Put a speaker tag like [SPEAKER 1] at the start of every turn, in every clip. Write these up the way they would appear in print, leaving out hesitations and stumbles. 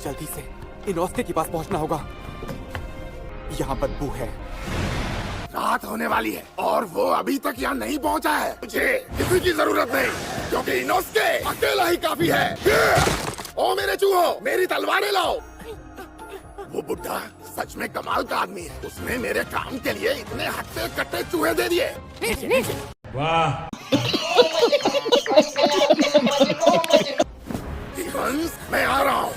[SPEAKER 1] जल्दी से इनोस्के के पास पहुंचना होगा। यहाँ बदबू है।
[SPEAKER 2] रात होने वाली है और वो अभी तक यहाँ नहीं पहुँचा है। मुझे किसी की जरूरत नहीं, क्योंकि इनोस्के अकेला ही काफी है। ओ मेरे चूहो, मेरी तलवारें लाओ। वो बुड्ढा सच में कमाल का आदमी है। उसने मेरे काम के लिए इतने हट्टे कट्टे चूहे दे दिए।
[SPEAKER 3] वाह।
[SPEAKER 2] मैं आ रहा हूँ।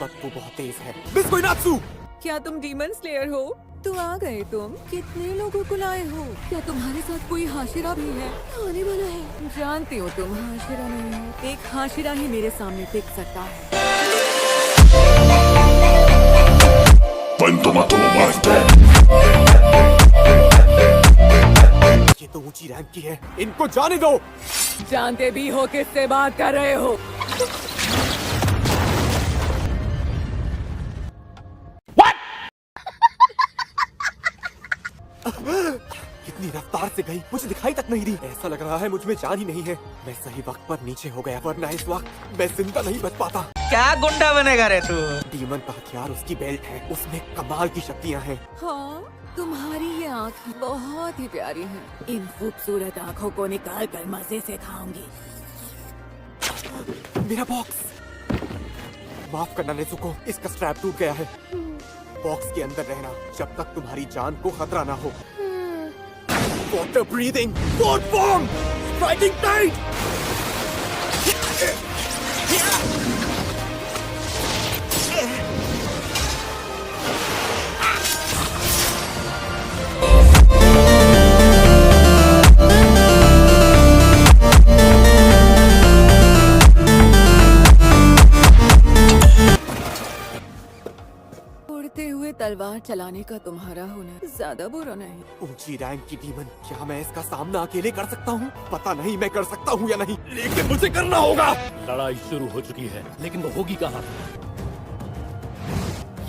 [SPEAKER 1] बदबू बहुत तेज है। मिस कोइनात्सु!
[SPEAKER 4] क्या तुम डीमन स्लेयर हो? तो आ गए तुम। कितने लोगों को लाए हो? क्या तुम्हारे साथ कोई हाशिरा भी है? आने वाला है। जानती हो तुम हाशिरा नहीं हो। एक हाशिरा ही मेरे सामने टिक सकता है।
[SPEAKER 1] ये तो ऊंची रैंक की है, इनको जाने दो।
[SPEAKER 4] जानते भी हो किससे बात कर रहे हो?
[SPEAKER 1] कितनी रफ्तार से गई, मुझे दिखाई तक नहीं दी। ऐसा लग रहा है मुझ में जान ही नहीं है। मैं सही वक्त पर नीचे हो गया, वरना इस वक्त मैं जिंदा नहीं बच पाता।
[SPEAKER 5] क्या गुंडा बनेगा रे तू?
[SPEAKER 1] डीमन का हथियार उसकी बेल्ट है, उसमें कमाल की शक्तियाँ हैं।
[SPEAKER 4] हाँ, तुम्हारी ये आँखें बहुत ही प्यारी हैं। इन खूबसूरत आँखों को निकाल कर मजे से खाऊंगी।
[SPEAKER 1] मेरा बॉक्स! माफ करना नेज़ुको, इसका स्ट्रैप टूट गया है। बॉक्स के अंदर रहना जब तक तुम्हारी जान को खतरा ना हो। Water breathing, fourth form, striking tight.
[SPEAKER 4] उड़ते हुए तलवार चलाने का तुम्हारा हुनर ज्यादा बुरा नहीं।
[SPEAKER 1] ऊंची रैंक की डीमन, क्या मैं इसका सामना अकेले कर सकता हूँ? पता नहीं मैं कर सकता हूँ या नहीं, लेकिन मुझे करना होगा।
[SPEAKER 3] लड़ाई शुरू हो चुकी है, लेकिन वो होगी कहाँ?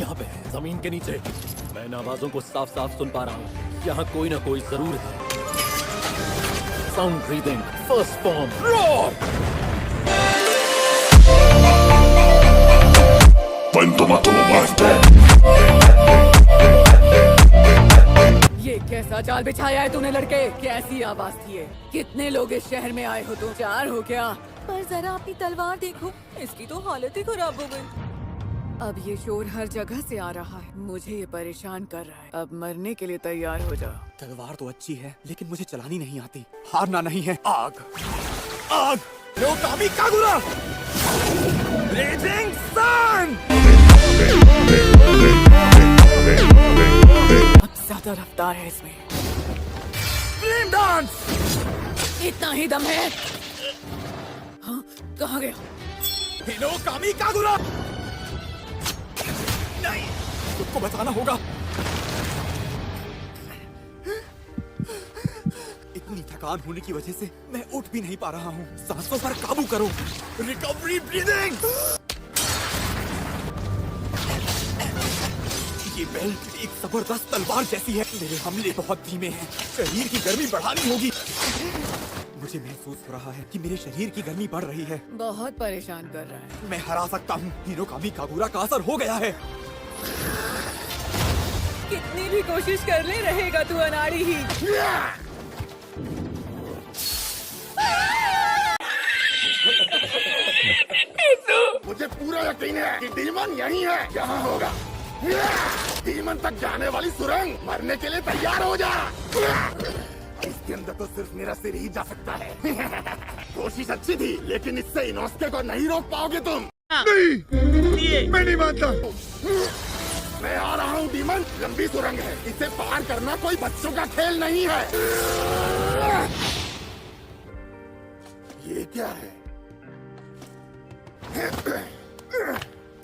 [SPEAKER 3] यहाँ पे है, जमीन के नीचे। मैं इन आवाजों को साफ साफ सुन पा रहा हूँ। यहाँ कोई ना कोई जरूर है। Sound breathing, first form, roar.
[SPEAKER 4] ये कैसा जाल बिछाया है तूने लड़के? कैसी आवाज थी ये? कितने लोग इस शहर में आए हो तुम? 4 हो क्या? पर जरा अपनी तलवार देखो, इसकी तो हालत ही खराब हो गई। अब ये शोर हर जगह से आ रहा है, मुझे ये परेशान कर रहा है। अब मरने के लिए तैयार हो जाओ।
[SPEAKER 1] तलवार तो अच्छी है, लेकिन मुझे चलानी नहीं आती। हारना नहीं है। आग, आग, योकामी कागुरा, रेजिंग सन।
[SPEAKER 4] अब ज्यादा रफ्तार है इसमें।
[SPEAKER 1] Flame dance.
[SPEAKER 4] इतना ही दम है? हाँ, कहाँ गया?
[SPEAKER 1] Hinokami Kagura. नहीं, खुद को बचाना होगा। इतनी थकान होने की वजह से मैं उठ भी नहीं पा रहा हूँ। सांसों पर काबू करो। Recovery breathing. ये बेल्ट एक जबरदस्त तलवार जैसी है। मेरे हमले बहुत धीमे हैं। शरीर की गर्मी बढ़ानी होगी। मुझे महसूस हो रहा है कि मेरे शरीर की गर्मी बढ़ रही है।
[SPEAKER 4] बहुत परेशान कर रहा है।
[SPEAKER 1] मैं हरा सकता हूँ। हिनोकामी कागुरा का असर हो गया है।
[SPEAKER 4] कितनी भी कोशिश कर ले, रहेगा तू अनाड़ी ही।
[SPEAKER 2] मुझे पूरा यकीन है कि डीमन यहीं है, यहाँ होगा। डीमन तक जाने वाली सुरंग, मरने के लिए तैयार हो जा। इसके अंदर तो सिर्फ मेरा सिर ही जा सकता है। कोशिश अच्छी थी, लेकिन इससे इनोस्के को नहीं रोक पाओगे तुम। नहीं, मैं नहीं मानता। मैं आ रहा हूँ डीमन, लंबी सुरंग है, इसे पार करना कोई बच्चों का खेल नहीं है। ये क्या है?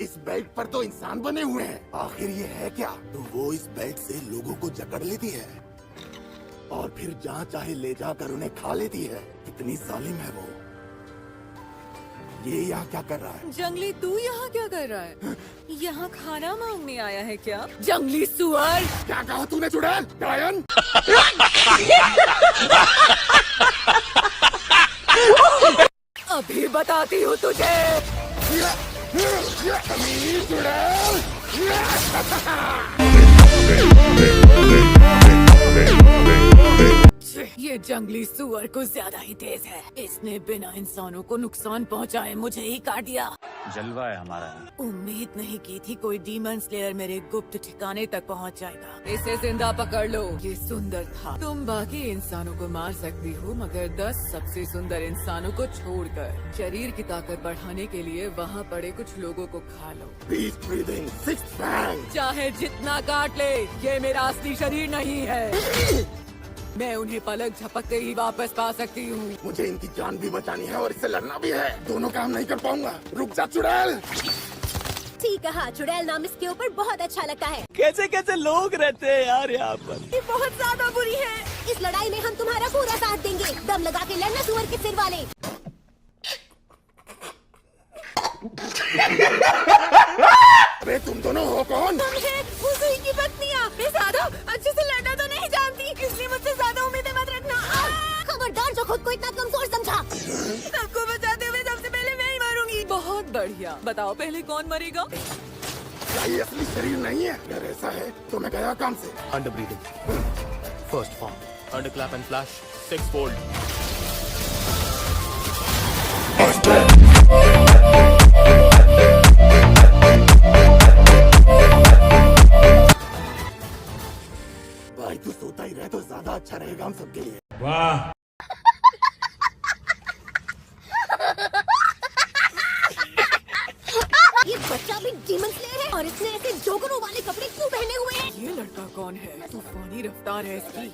[SPEAKER 2] इस बेल्ट पर तो इंसान बने हुए हैं। आखिर ये है क्या? तो वो इस बेल्ट से लोगों को जकड़ लेती है और फिर जहाँ चाहे ले जाकर उन्हें खा लेती है। कितनी जालिम है वो। ये यहाँ क्या कर रहा है?
[SPEAKER 4] जंगली, तू यहाँ क्या कर रहा है? यहाँ खाना मांगने आया है क्या? जंगली सुअर!
[SPEAKER 2] क्या कहा तूने चुड़ैल? डायन?
[SPEAKER 4] अभी बताती हूँ तुझे।
[SPEAKER 2] कमीनी चुड़ैल!
[SPEAKER 4] ये जंगली सुअर को ज्यादा ही तेज है। इसने बिना इंसानों को नुकसान पहुंचाए मुझे ही काट दिया।
[SPEAKER 5] जलवा है हमारा।
[SPEAKER 4] उम्मीद नहीं की थी कोई डीमन स्लेयर मेरे गुप्त ठिकाने तक पहुंच जाएगा। इसे जिंदा पकड़ लो। ये सुंदर था। तुम बाकी इंसानों को मार सकती हो, मगर 10 सबसे सुंदर इंसानों को छोड़कर शरीर की ताकत बढ़ाने के लिए वहाँ पड़े कुछ लोगों को खा लो।
[SPEAKER 2] Beast breathing, sixth fang!
[SPEAKER 4] चाहे जितना काट ले, ये मेरा असली शरीर नहीं है। मैं उन्हें पलक झपकते ही वापस पा सकती हूँ।
[SPEAKER 2] मुझे इनकी जान भी बचानी है और इससे लड़ना भी है। दोनों काम नहीं कर पाऊंगा। रुक जा चुड़ैल!
[SPEAKER 6] ठीक कहा, चुड़ैल नाम इसके ऊपर बहुत अच्छा लगता है।
[SPEAKER 5] कैसे कैसे लोग रहते हैं यार यहाँ पर।
[SPEAKER 6] ये बहुत ज्यादा बुरी है। इस लड़ाई में हम तुम्हारा पूरा साथ देंगे। दम लगा के लड़ना सुअर के सिर वाले।
[SPEAKER 2] अबे तुम दोनों हो कौन?
[SPEAKER 6] हम हैं उसी की पत्नियाँ। मैं ज्यादा अच्छे से लड़ना तो नहीं जानती, इसलिए मुझसे ज्यादा उम्मीदें मत रखना। खबरदार जो खुद को इतना कमजोर समझा।
[SPEAKER 4] सबको बचाते हुए सबसे पहले मैं ही मरूंगी। बहुत बढ़िया। बताओ पहले कौन मरेगा?
[SPEAKER 2] क्या ये असली शरीर नहीं है? अगर ऐसा है तो मैं गया काम से।
[SPEAKER 1] Under breathing first form, under clap and flash 6 fold.
[SPEAKER 2] भाई तू सोता ही रहे तो ज्यादा अच्छा रहेगा हम सबके लिए।
[SPEAKER 6] ये बच्चा भी डीमन स्लेयर है और इसने ऐसे जोगरों वाले कपड़े क्यों पहने हुए हैं?
[SPEAKER 4] ये लड़का कौन है? तूफानी रफ्तार है इसकी।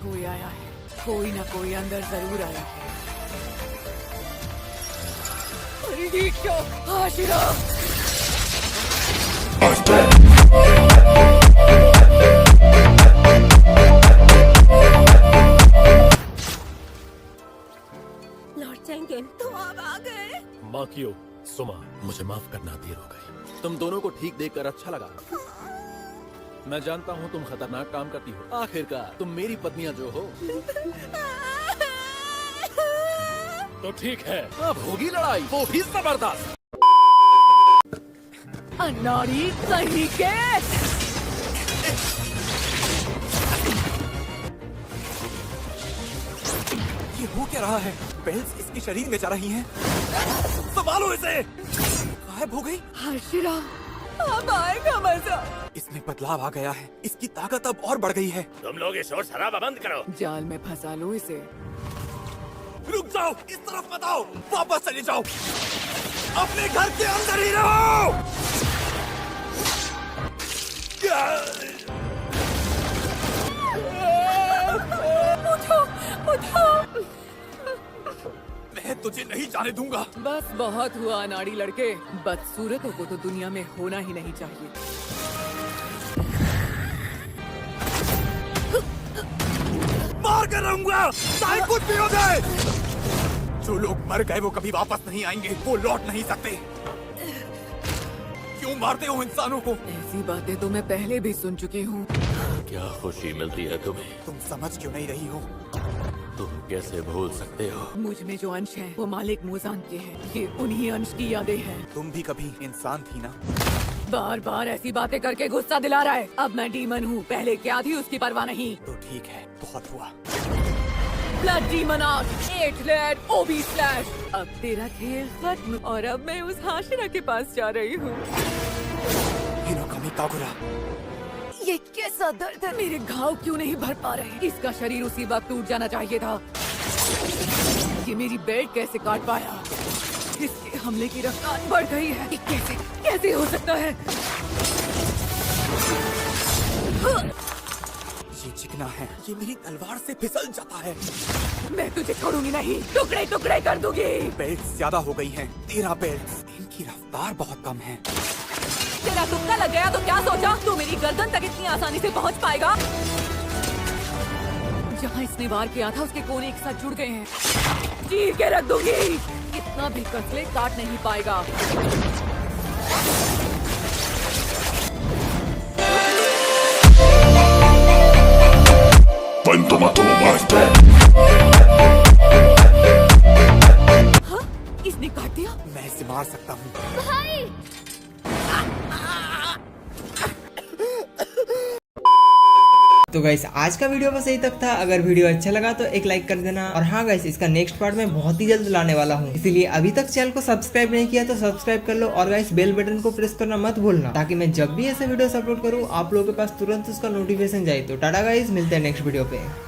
[SPEAKER 4] कोई आया है, कोई ना कोई अंदर जरूर आया है। अरे ये क्या? आशिरा!
[SPEAKER 6] लॉर्ड चैंगेन, तो आप आ गए।
[SPEAKER 3] माकियो, सुमा, मुझे माफ करना, देर हो गई। तुम दोनों को ठीक देखकर अच्छा लगा। मैं जानता हूँ तुम खतरनाक काम करती हो। आखिरकार तुम मेरी पत्नियां जो हो। तो ठीक है, अब होगी लड़ाई, वो भी जबरदस्त।
[SPEAKER 4] अनाड़ी सही के।
[SPEAKER 1] ये हो क्या रहा है? बेल्स इसके शरीर में जा रही हैं। संभालो इसे। गायब हो गई।
[SPEAKER 4] आशिरा, अब आएगा मजा।
[SPEAKER 1] इसमें बदलाव आ गया है। इसकी ताकत अब और बढ़ गई है।
[SPEAKER 3] तुम लोग ये शोर शराबा बंद करो।
[SPEAKER 4] जाल में फंसा लो इसे।
[SPEAKER 1] रुक जाओ, इस तरफ मत आओ, वापस चले जाओ, अपने घर के अंदर ही रहो।
[SPEAKER 4] उठो, उठो।
[SPEAKER 1] मैं तुझे नहीं जाने दूंगा।
[SPEAKER 4] बस बहुत हुआ अनाड़ी लड़के। बदसूरतों को तो दुनिया में होना ही नहीं चाहिए।
[SPEAKER 1] मार कर रहूंगा, चाहे कुछ भी हो जाए। जो लोग मर गए वो कभी वापस नहीं आएंगे, वो लौट नहीं सकते। क्यों मारते हो इंसानों को?
[SPEAKER 4] ऐसी बातें तो मैं पहले भी सुन चुकी हूँ।
[SPEAKER 3] क्या खुशी मिलती है तुम्हें?
[SPEAKER 1] तुम समझ क्यों नहीं रही हो?
[SPEAKER 3] तुम कैसे भूल सकते हो?
[SPEAKER 4] मुझ में जो अंश है वो मालिक मूजान के हैं। ये उन्हीं अंश की यादें हैं।
[SPEAKER 1] तुम भी कभी इंसान थी ना?
[SPEAKER 4] बार बार ऐसी बातें करके गुस्सा दिला रहा है। अब मैं डीमन हूँ, पहले क्या थी उसकी परवाह नहीं।
[SPEAKER 1] तो ठीक है, बहुत हुआ।
[SPEAKER 4] ब्लड डीमन आउट, 8 लेड ओबी स्लैश। अब तेरा खेल खत्म और अब मैं उस हाशिरा के पास जा रही हूँ।
[SPEAKER 1] Hinokami Kagura.
[SPEAKER 4] ये कैसा दर्द है? मेरे घाव क्यों नहीं भर पा रहे? इसका शरीर उसी वक्त टूट जाना चाहिए था। ये मेरी बेल्ट कैसे काट पाया? इसके हमले की रफ्तार बढ़ गई है। ये कैसे कैसे हो सकता है?
[SPEAKER 1] ये चिकना है, ये मेरी तलवार से फिसल जाता है।
[SPEAKER 4] मैं तुझे छोड़ूंगी नहीं, टुकड़े टुकड़े कर दूंगी।
[SPEAKER 1] बेल्ट ज्यादा हो गई हैं, 13 बेल्ट। इनकी रफ्तार बहुत कम है।
[SPEAKER 4] तेरा तुक्का लग गया तो क्या सोचा? तू मेरी गर्दन तक इतनी आसानी से पहुंच पाएगा? जहाँ इसने वार किया था उसके कोने एक साथ जुड़ गए हैं। चीर के रख दूंगी। कितना भी कस ले, काट नहीं पाएगा।
[SPEAKER 2] When tomato
[SPEAKER 1] मार सकता हूँ।
[SPEAKER 6] भाई
[SPEAKER 7] तो गाइस आज का वीडियो बस यही तक था। अगर वीडियो अच्छा लगा तो एक लाइक कर देना। और हाँ गाइस, इसका नेक्स्ट पार्ट मैं बहुत ही जल्द लाने वाला हूँ, इसीलिए अभी तक चैनल को सब्सक्राइब नहीं किया तो सब्सक्राइब कर लो। और गाइस बेल बटन को प्रेस करना मत भूलना, ताकि मैं जब भी ऐसे वीडियो अपलोड करूँ आप लोगों के पास तुरंत उसका नोटिफिकेशन जाए। तो टाटा गाइस, मिलते हैं नेक्स्ट वीडियो पे।